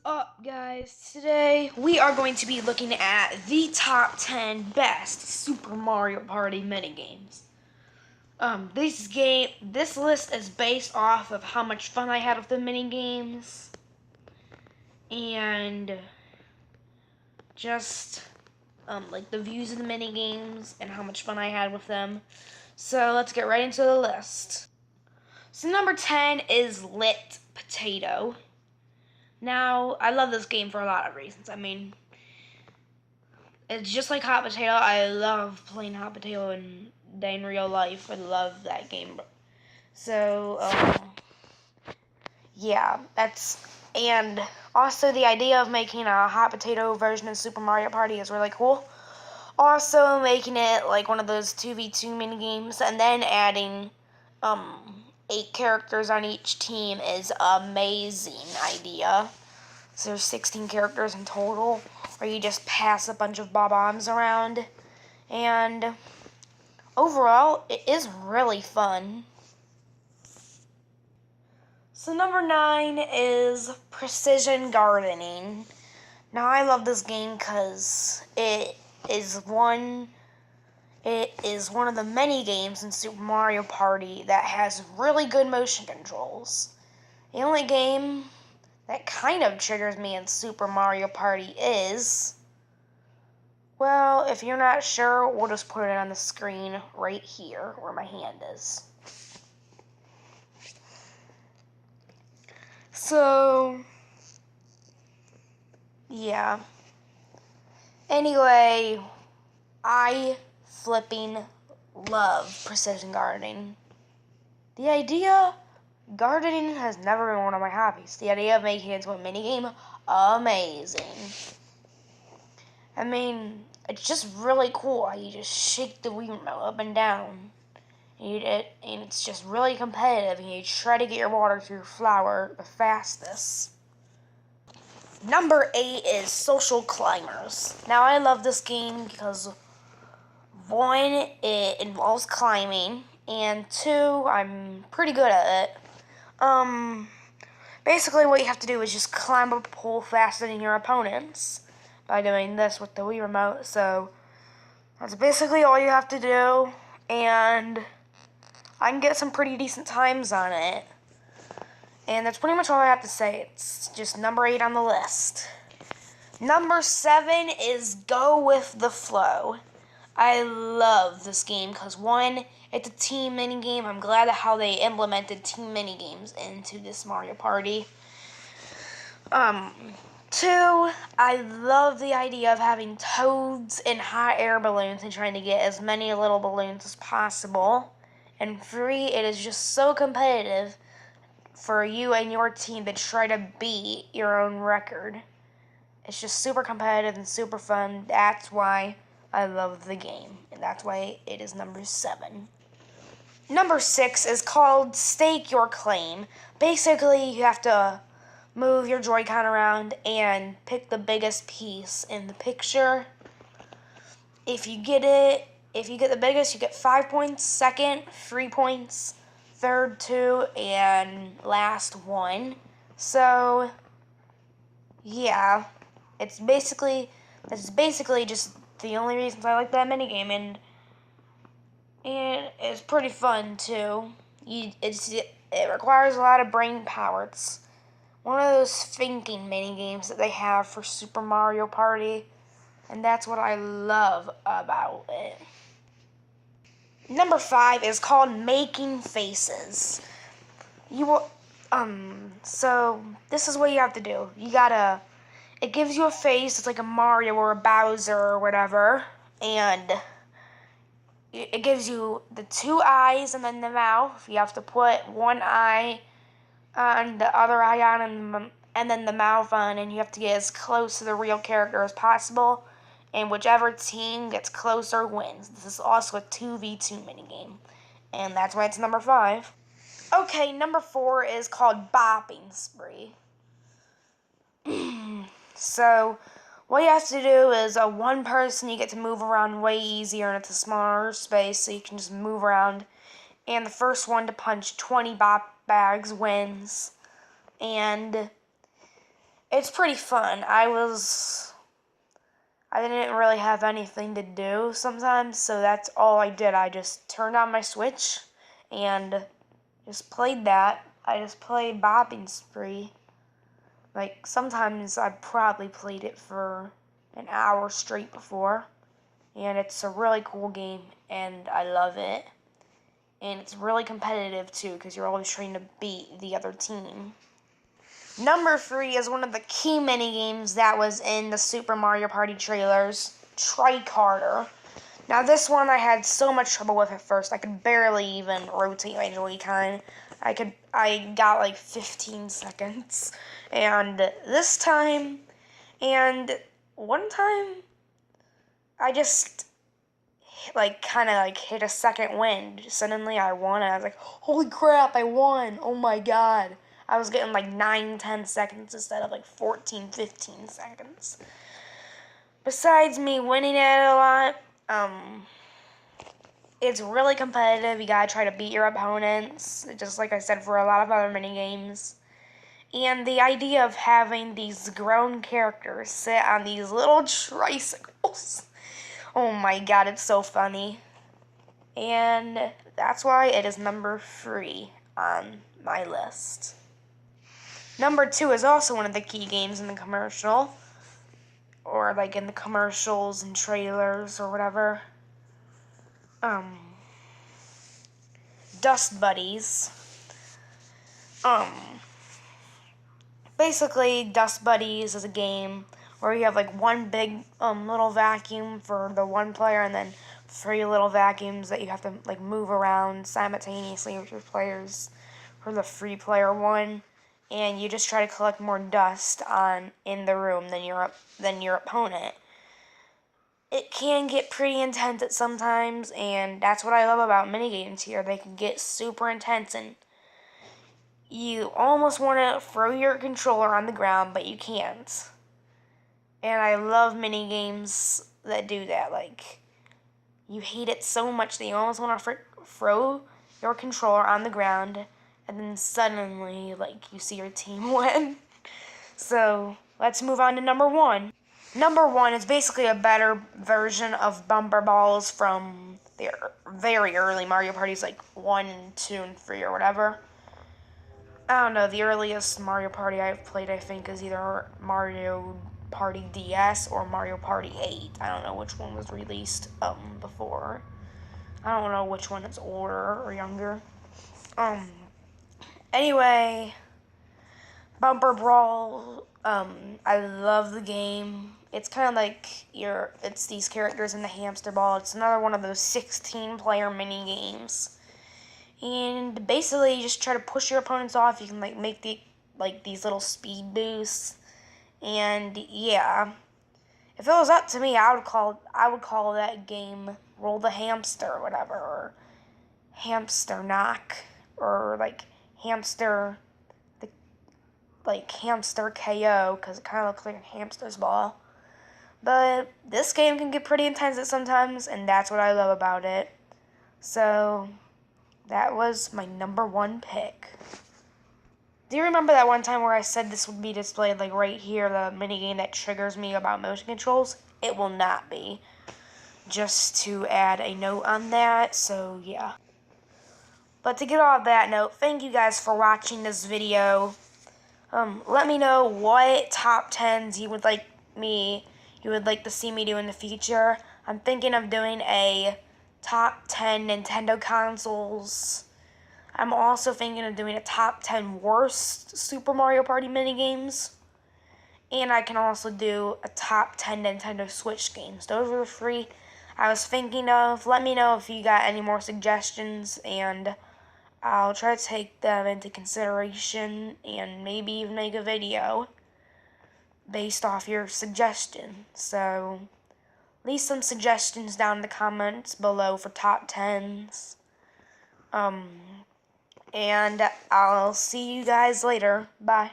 up, guys? Today we are going to be looking at the top 10 best Super Mario Party minigames. This list is based off of how much fun I had with the minigames and just like the views of the minigames and how much fun I had with them. So let's get right into the list. So number 10 is Lit Potato. Now, I love this game for a lot of reasons. I mean, it's just like Hot Potato. I love playing Hot Potato in real life. I love that game. So, yeah, and also the idea of making a Hot Potato version of Super Mario Party is really cool. Also, making it like one of those 2v2 mini games, and then adding 8 characters on each team is amazing idea. So there's 16 characters in total, where you just pass a bunch of bob-ombs around, and overall, it is really fun. So number 9 is Precision Gardening. Now I love this game because it is one of the many games in Super Mario Party that has really good motion controls. The only game that kind of triggers me in Super Mario Party is, well, if you're not sure, we'll just put it on the screen right here where my hand is. So, yeah. Anyway, I flipping love precision gardening. The idea, gardening has never been one of my hobbies. The idea of making it into a minigame, amazing. I mean, it's just really cool how you just shake the Wii remote up and down. And it's just really competitive, and you try to get your water through your flower the fastest. Number 8 is Social Climbers. Now, I love this game because, 1, it involves climbing, and 2, I'm pretty good at it. Basically what you have to do is just climb up a pole faster than your opponents by doing this with the Wii remote. So that's basically all you have to do, and I can get some pretty decent times on it. And that's pretty much all I have to say. It's just number 8 on the list. Number 7 is Go With The Flow. I love this game because, 1, it's a team minigame. I'm glad at how they implemented team minigames into this Mario Party. 2, I love the idea of having toads and hot air balloons and trying to get as many little balloons as possible. And 3, it is just so competitive for you and your team to try to beat your own record. It's just super competitive and super fun. That's why I love the game, and that's why it is number 7. Number 6 is called Stake Your Claim. Basically, you have to move your Joy-Con around and pick the biggest piece in the picture. If you get the biggest, you get 5 points. Second, 3 points. Third, 2, and last 1. So, yeah, that's basically just the only reasons I like that minigame, and it's pretty fun too. It requires a lot of brain power. It's one of those thinking minigames that they have for Super Mario Party, and that's what I love about it. Number 5 is called Making Faces. So this is what you have to do. It gives you a face. It's like a Mario or a Bowser or whatever, and it gives you the 2 eyes and then the mouth. You have to put one eye on, the other eye on, and then the mouth on, and you have to get as close to the real character as possible, and whichever team gets closer wins. This is also a 2v2 minigame, and that's why it's number 5. Okay, number 4 is called Bopping Spree. So, what you have to do is, one person, you get to move around way easier, and it's a smaller space, so you can just move around. And the first one to punch 20 bop bags wins. And It's pretty fun. I didn't really have anything to do sometimes, so that's all I did. I just turned on my Switch and just played that. I just played Bobbing Spree. Like, sometimes I probably played it for an hour straight before. And it's a really cool game, and I love it. And it's really competitive, too, because you're always trying to beat the other team. Number 3 is one of the key mini-games that was in the Super Mario Party trailers, Tricarder. Now, this one I had so much trouble with at first. I could barely even rotate my Joy-Con. I got like 15 seconds. And this time, and one time, I just kind of hit a second wind. Suddenly I won, and I was like, holy crap, I won. Oh my god. I was getting like 9-10 seconds instead of like 14-15 seconds. Besides me winning it a lot, it's really competitive. You gotta try to beat your opponents, just like I said for a lot of other mini games. And the idea of having these grown characters sit on these little tricycles. Oh my god, it's so funny. And that's why it is number 3 on my list. Number 2 is also one of the key games in the commercial, or like in the commercials and trailers or whatever. Dust Buddies. Basically, Dust Buddies is a game where you have like one big little vacuum for the one player, and then 3 little vacuums that you have to like move around simultaneously with your players for the free player one. And you just try to collect more dust in the room than your opponent. It can get pretty intense at sometimes, and that's what I love about minigames here. They can get super intense, and you almost want to throw your controller on the ground, but you can't. And I love minigames that do that. Like, you hate it so much that you almost want to throw your controller on the ground, and then suddenly, like, you see your team win. So, let's move on to number 1. Number 1 is basically a better version of Bumper Balls from the very early Mario Parties, like 1, 2, and 3 or whatever. I don't know, the earliest Mario Party I've played, I think, is either Mario Party DS or Mario Party 8. I don't know which one was released before. I don't know which one is older or younger. Anyway, Bumper Brawl, I love the game. It's kind of like it's these characters in the hamster ball. It's another one of those 16-player mini games. And basically, you just try to push your opponents off. You can like make these little speed boosts. And yeah, if it was up to me, I would call that game Roll the Hamster or whatever, or Hamster Knock, or like Hamster KO, because it kind of looks like a hamster's ball. But this game can get pretty intense at sometimes, and that's what I love about it. So, that was my number 1 pick. Do you remember that one time where I said this would be displayed like right here, the minigame that triggers me about motion controls? It will not be. Just to add a note on that, so yeah. But to get off that note, thank you guys for watching this video. Let me know what top 10s you would like to see me do in the future. I'm thinking of doing a top 10 Nintendo consoles. I'm also thinking of doing a top 10 worst Super Mario Party minigames. And I can also do a top 10 Nintendo Switch games. Those are the 3 I was thinking of. Let me know if you got any more suggestions, and I'll try to take them into consideration and maybe even make a video based off your suggestion. So, leave some suggestions down in the comments below for top 10s. And I'll see you guys later. Bye.